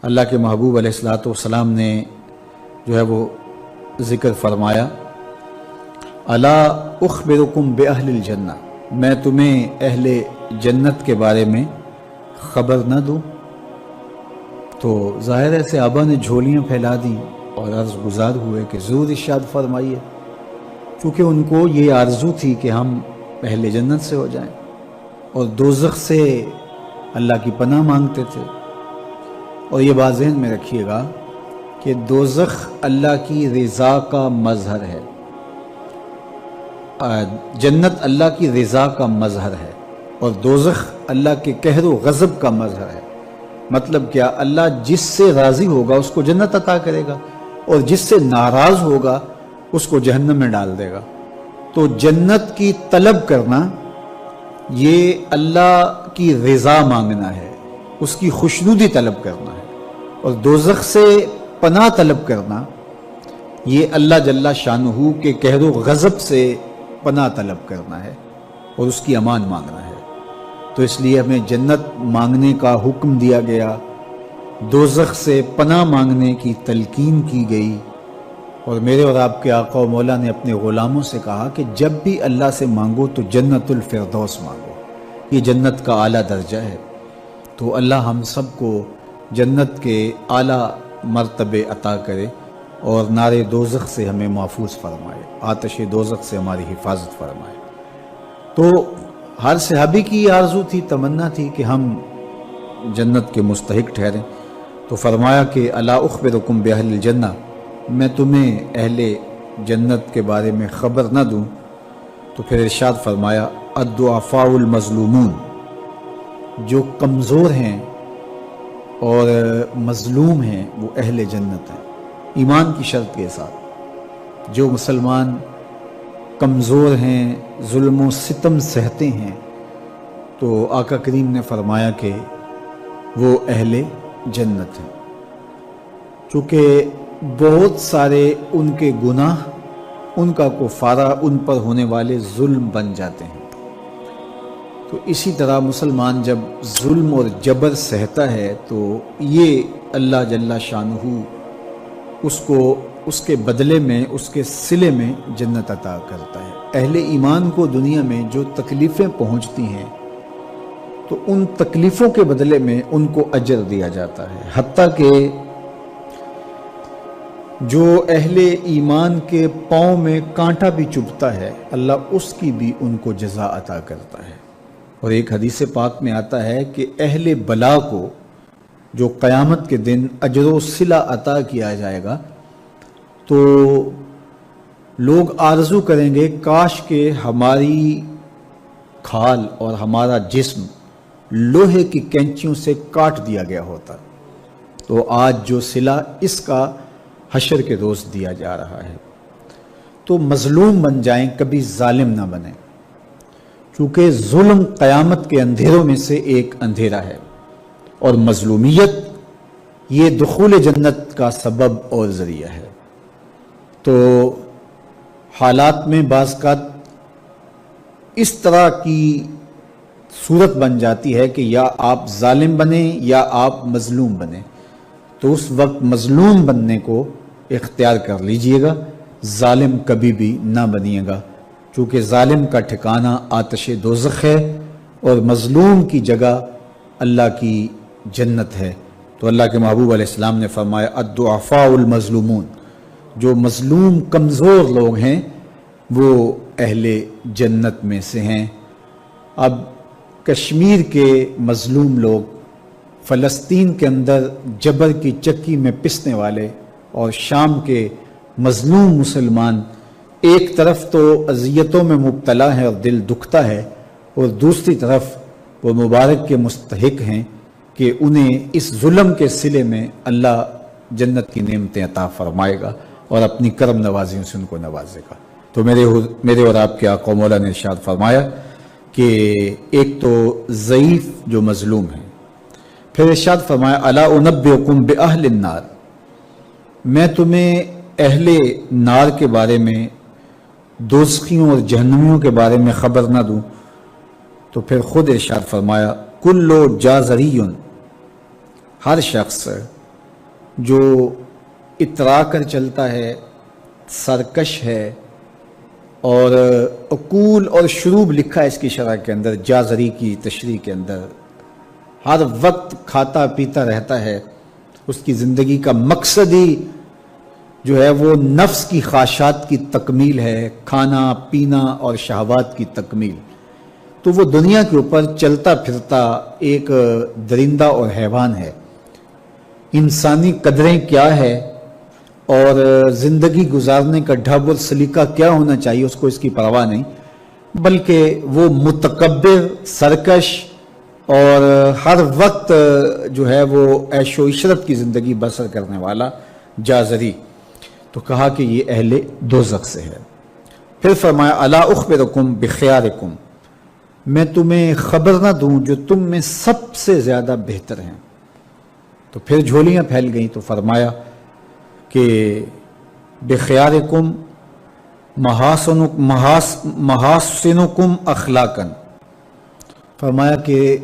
اللہ کے محبوب علیہ الصلوۃ والسلام نے جو ہے وہ ذکر فرمایا، الا اخبرکم باہل الجنہ، میں تمہیں اہل جنت کے بارے میں خبر نہ دوں؟ تو ظاہر ہے صحابہ نے جھولیاں پھیلا دیں اور عرض گزار ہوئے کہ ضرور ارشاد فرمائیے، چونکہ ان کو یہ آرزو تھی کہ ہم اہل جنت سے ہو جائیں اور دوزخ سے اللہ کی پناہ مانگتے تھے۔ اور یہ بات ذہن میں رکھیے گا کہ دوزخ اللہ کی رضا کا مظہر ہے، جنت اللہ کی رضا کا مظہر ہے اور دوزخ اللہ کے قہر و غضب کا مظہر ہے۔ مطلب کیا؟ اللہ جس سے راضی ہوگا اس کو جنت عطا کرے گا اور جس سے ناراض ہوگا اس کو جہنم میں ڈال دے گا۔ تو جنت کی طلب کرنا یہ اللہ کی رضا مانگنا ہے، اس کی خوشنودی طلب کرنا ہے، اور دوزخ سے پناہ طلب کرنا یہ اللہ جل شانہ کے قہر و غضب سے پناہ طلب کرنا ہے اور اس کی امان مانگنا ہے۔ تو اس لیے ہمیں جنت مانگنے کا حکم دیا گیا، دوزخ سے پناہ مانگنے کی تلقین کی گئی، اور میرے اور آپ کے آقا و مولا نے اپنے غلاموں سے کہا کہ جب بھی اللہ سے مانگو تو جنت الفردوس مانگو، یہ جنت کا اعلیٰ درجہ ہے۔ تو اللہ ہم سب کو جنت کے اعلیٰ مرتبے عطا کرے اور نار دوزخ سے ہمیں محفوظ فرمائے، آتش دوزخ سے ہماری حفاظت فرمائے۔ تو ہر صحابی کی یہ آرزو تھی، تمنا تھی کہ ہم جنت کے مستحق ٹھہریں۔ تو فرمایا کہ الا اخبرکم باہل الجنہ، میں تمہیں اہل جنت کے بارے میں خبر نہ دوں؟ تو پھر ارشاد فرمایا الضعفاء المظلومون، جو کمزور ہیں اور مظلوم ہیں وہ اہل جنت ہیں، ایمان کی شرط کے ساتھ۔ جو مسلمان کمزور ہیں، ظلم و ستم سہتے ہیں، تو آقا کریم نے فرمایا کہ وہ اہل جنت ہیں، چونکہ بہت سارے ان کے گناہ، ان کا کفارہ ان پر ہونے والے ظلم بن جاتے ہیں۔ تو اسی طرح مسلمان جب ظلم اور جبر سہتا ہے تو یہ اللہ جل شانہ اس کو اس کے بدلے میں، اس کے صلے میں جنت عطا کرتا ہے۔ اہل ایمان کو دنیا میں جو تکلیفیں پہنچتی ہیں تو ان تکلیفوں کے بدلے میں ان کو اجر دیا جاتا ہے، حتیٰ کہ جو اہل ایمان کے پاؤں میں کانٹا بھی چبھتا ہے اللہ اس کی بھی ان کو جزا عطا کرتا ہے۔ اور ایک حدیث پاک میں آتا ہے کہ اہل بلا کو جو قیامت کے دن اجر و صلہ عطا کیا جائے گا تو لوگ آرزو کریں گے کاش کہ ہماری کھال اور ہمارا جسم لوہے کی کینچیوں سے کاٹ دیا گیا ہوتا، تو آج جو صلہ اس کا حشر کے روز دیا جا رہا ہے۔ تو مظلوم بن جائیں، کبھی ظالم نہ بنیں، چونکہ ظلم قیامت کے اندھیروں میں سے ایک اندھیرا ہے، اور مظلومیت یہ دخول جنت کا سبب اور ذریعہ ہے۔ تو حالات میں بعض اوقات اس طرح کی صورت بن جاتی ہے کہ یا آپ ظالم بنیں یا آپ مظلوم بنیں، تو اس وقت مظلوم بننے کو اختیار کر لیجئے گا، ظالم کبھی بھی نہ بنیے گا، چونکہ ظالم کا ٹھکانہ آتش دوزخ ہے اور مظلوم کی جگہ اللہ کی جنت ہے۔ تو اللہ کے محبوب علیہ السلام نے فرمایا الضعفاء المظلومون، جو مظلوم کمزور لوگ ہیں وہ اہل جنت میں سے ہیں۔ اب کشمیر کے مظلوم لوگ، فلسطین کے اندر جبر کی چکی میں پسنے والے، اور شام کے مظلوم مسلمان ایک طرف تو اذیتوں میں مبتلا ہیں اور دل دکھتا ہے، اور دوسری طرف وہ مبارک کے مستحق ہیں کہ انہیں اس ظلم کے صلے میں اللہ جنت کی نعمتیں عطا فرمائے گا اور اپنی کرم نوازیوں سے ان کو نوازے گا۔ تو میرے اور آپ کے آقا مولا نے ارشاد فرمایا کہ ایک تو ضعیف جو مظلوم ہیں، پھر ارشاد فرمایا الا انبئکم باہل النار، میں تمہیں اہل نار کے بارے میں، دوزخیوں اور جہنمیوں کے بارے میں خبر نہ دوں؟ تو پھر خود ارشاد فرمایا کل جازری، ہر شخص جو اترا کر چلتا ہے، سرکش ہے، اور عقول اور شروب لکھا ہے اس کی شرح کے اندر، جازری کی تشریح کے اندر، ہر وقت کھاتا پیتا رہتا ہے، اس کی زندگی کا مقصد ہی جو ہے وہ نفس کی خواہشات کی تکمیل ہے، کھانا پینا اور شہوات کی تکمیل، تو وہ دنیا کے اوپر چلتا پھرتا ایک درندہ اور حیوان ہے۔ انسانی قدریں کیا ہے اور زندگی گزارنے کا ڈھب اور سلیقہ کیا ہونا چاہیے اس کو اس کی پرواہ نہیں، بلکہ وہ متکبر، سرکش اور ہر وقت جو ہے وہ عیش و عشرت کی زندگی بسر کرنے والا جازری۔ تو کہا کہ یہ اہل دوزخ سے ہے۔ پھر فرمایا الا اخبرکم بخیارکم، میں تمہیں خبر نہ دوں جو تم میں سب سے زیادہ بہتر ہیں۔ تو پھر جھولیاں پھیل گئیں، تو فرمایا کہ بخیارکم محاسنکم اخلاقاً، فرمایا کہ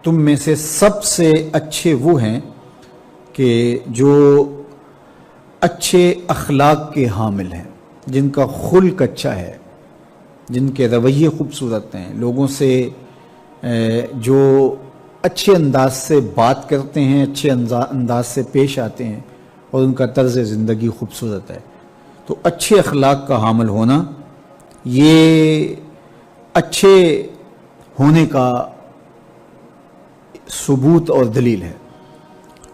تم میں سے سب سے اچھے وہ ہیں کہ جو اچھے اخلاق کے حامل ہیں، جن کا خلق اچھا ہے، جن کے رویے خوبصورت ہیں، لوگوں سے جو اچھے انداز سے بات کرتے ہیں، اچھے انداز سے پیش آتے ہیں، اور ان کا طرز زندگی خوبصورت ہے۔ تو اچھے اخلاق کا حامل ہونا یہ اچھے ہونے کا ثبوت اور دلیل ہے۔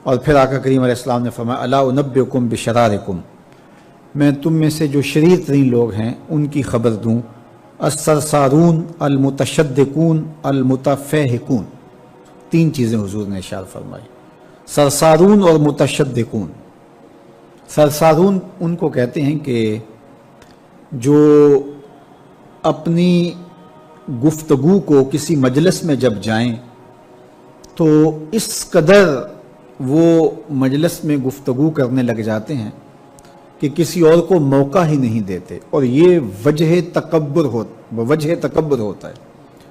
اور پھر آقا کریم علیہ السلام نے فرمایا الا انبئکم بشرارکم، میں تم میں سے جو شریر ترین لوگ ہیں ان کی خبر دوں، السرسارون المتشدقون المتفہقون، تین چیزیں حضور نے ارشاد فرمائی، سرسارون اور متشدقون۔ سرسارون ان کو کہتے ہیں کہ جو اپنی گفتگو کو کسی مجلس میں جب جائیں تو اس قدر وہ مجلس میں گفتگو کرنے لگ جاتے ہیں کہ کسی اور کو موقع ہی نہیں دیتے، اور یہ وجہ تکبر ہوتا ہے۔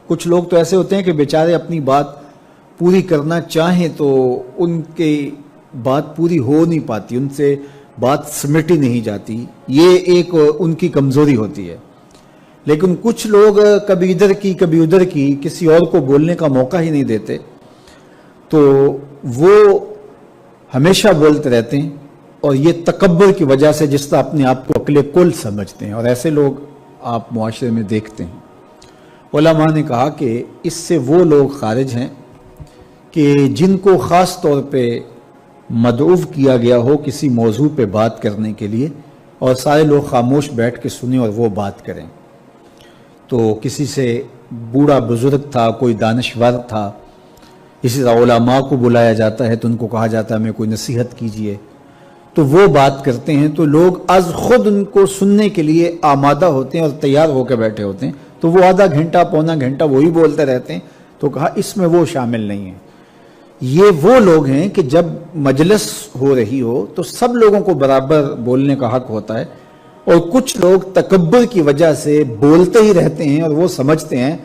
کچھ لوگ تو ایسے ہوتے ہیں کہ بیچارے اپنی بات پوری کرنا چاہیں تو ان کی بات پوری ہو نہیں پاتی، ان سے بات سمٹی نہیں جاتی، یہ ایک ان کی کمزوری ہوتی ہے۔ لیکن کچھ لوگ کبھی ادھر کی کبھی ادھر کی، کسی اور کو بولنے کا موقع ہی نہیں دیتے، تو وہ ہمیشہ بولتے رہتے ہیں، اور یہ تکبر کی وجہ سے جس طرح اپنے آپ کو عقل کل سمجھتے ہیں، اور ایسے لوگ آپ معاشرے میں دیکھتے ہیں۔ علماء نے کہا کہ اس سے وہ لوگ خارج ہیں کہ جن کو خاص طور پہ مدعو کیا گیا ہو کسی موضوع پہ بات کرنے کے لیے، اور سارے لوگ خاموش بیٹھ کے سنیں اور وہ بات کریں۔ تو کسی سے بوڑھا بزرگ تھا، کوئی دانشور تھا، اسی طرح علماء کو بلایا جاتا ہے تو ان کو کہا جاتا ہے ہمیں کوئی نصیحت کیجئے، تو وہ بات کرتے ہیں، تو لوگ از خود ان کو سننے کے لیے آمادہ ہوتے ہیں اور تیار ہو کے بیٹھے ہوتے ہیں، تو وہ آدھا گھنٹہ پونا گھنٹہ وہی بولتے رہتے ہیں۔ تو کہا اس میں وہ شامل نہیں ہے۔ یہ وہ لوگ ہیں کہ جب مجلس ہو رہی ہو تو سب لوگوں کو برابر بولنے کا حق ہوتا ہے، اور کچھ لوگ تکبر کی وجہ سے بولتے ہی رہتے ہیں، اور وہ سمجھتے ہیں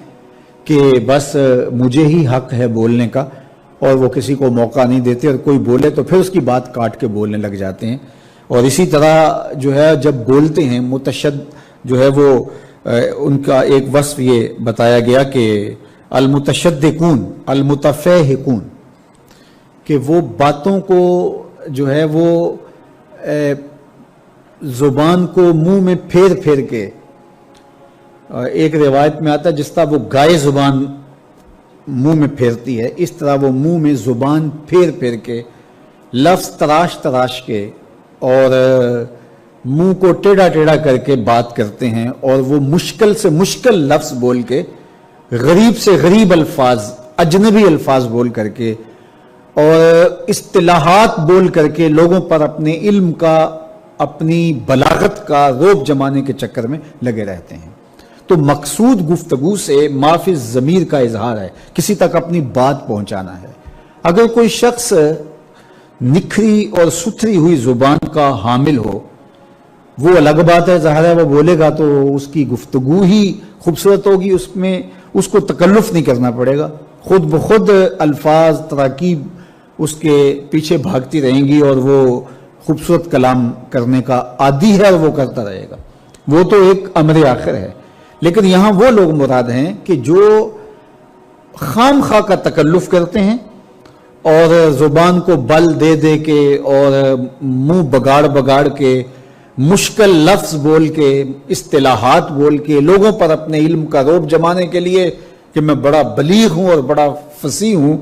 کہ بس مجھے ہی حق ہے بولنے کا، اور وہ کسی کو موقع نہیں دیتے، اور کوئی بولے تو پھر اس کی بات کاٹ کے بولنے لگ جاتے ہیں۔ اور اسی طرح جو ہے جب بولتے ہیں جو ہے وہ ان کا ایک وصف یہ بتایا گیا کہ المتشدقون المتفہقون، کہ وہ باتوں کو جو ہے وہ زبان کو منہ میں پھیر پھیر کے، ایک روایت میں آتا ہے جس طرح وہ گائے زبان منہ میں پھیرتی ہے، اس طرح وہ منہ میں زبان پھیر پھیر کے، لفظ تراش تراش کے، اور منہ کو ٹیڑھا ٹیڑھا کر کے بات کرتے ہیں، اور وہ مشکل سے مشکل لفظ بول کے، غریب سے غریب الفاظ، اجنبی الفاظ بول کر کے، اور اصطلاحات بول کر کے لوگوں پر اپنے علم کا، اپنی بلاغت کا روب جمانے کے چکر میں لگے رہتے ہیں۔ تو مقصود گفتگو سے معافی ضمیر کا اظہار ہے، کسی تک اپنی بات پہنچانا ہے۔ اگر کوئی شخص نکھری اور ستھری ہوئی زبان کا حامل ہو، وہ الگ بات ہے، ظاہر ہے وہ بولے گا تو اس کی گفتگو ہی خوبصورت ہوگی، اس میں اس کو تکلف نہیں کرنا پڑے گا، خود بخود الفاظ، تراکیب اس کے پیچھے بھاگتی رہیں گی اور وہ خوبصورت کلام کرنے کا عادی ہے اور وہ کرتا رہے گا. وہ تو ایک امر آخر ہے. لیکن یہاں وہ لوگ مراد ہیں کہ جو خام خواہ کا تکلف کرتے ہیں اور زبان کو بل دے دے کے اور منہ بگاڑ بگاڑ کے مشکل لفظ بول کے اصطلاحات بول کے لوگوں پر اپنے علم کا روب جمانے کے لیے کہ میں بڑا بلیغ ہوں اور بڑا فصیح ہوں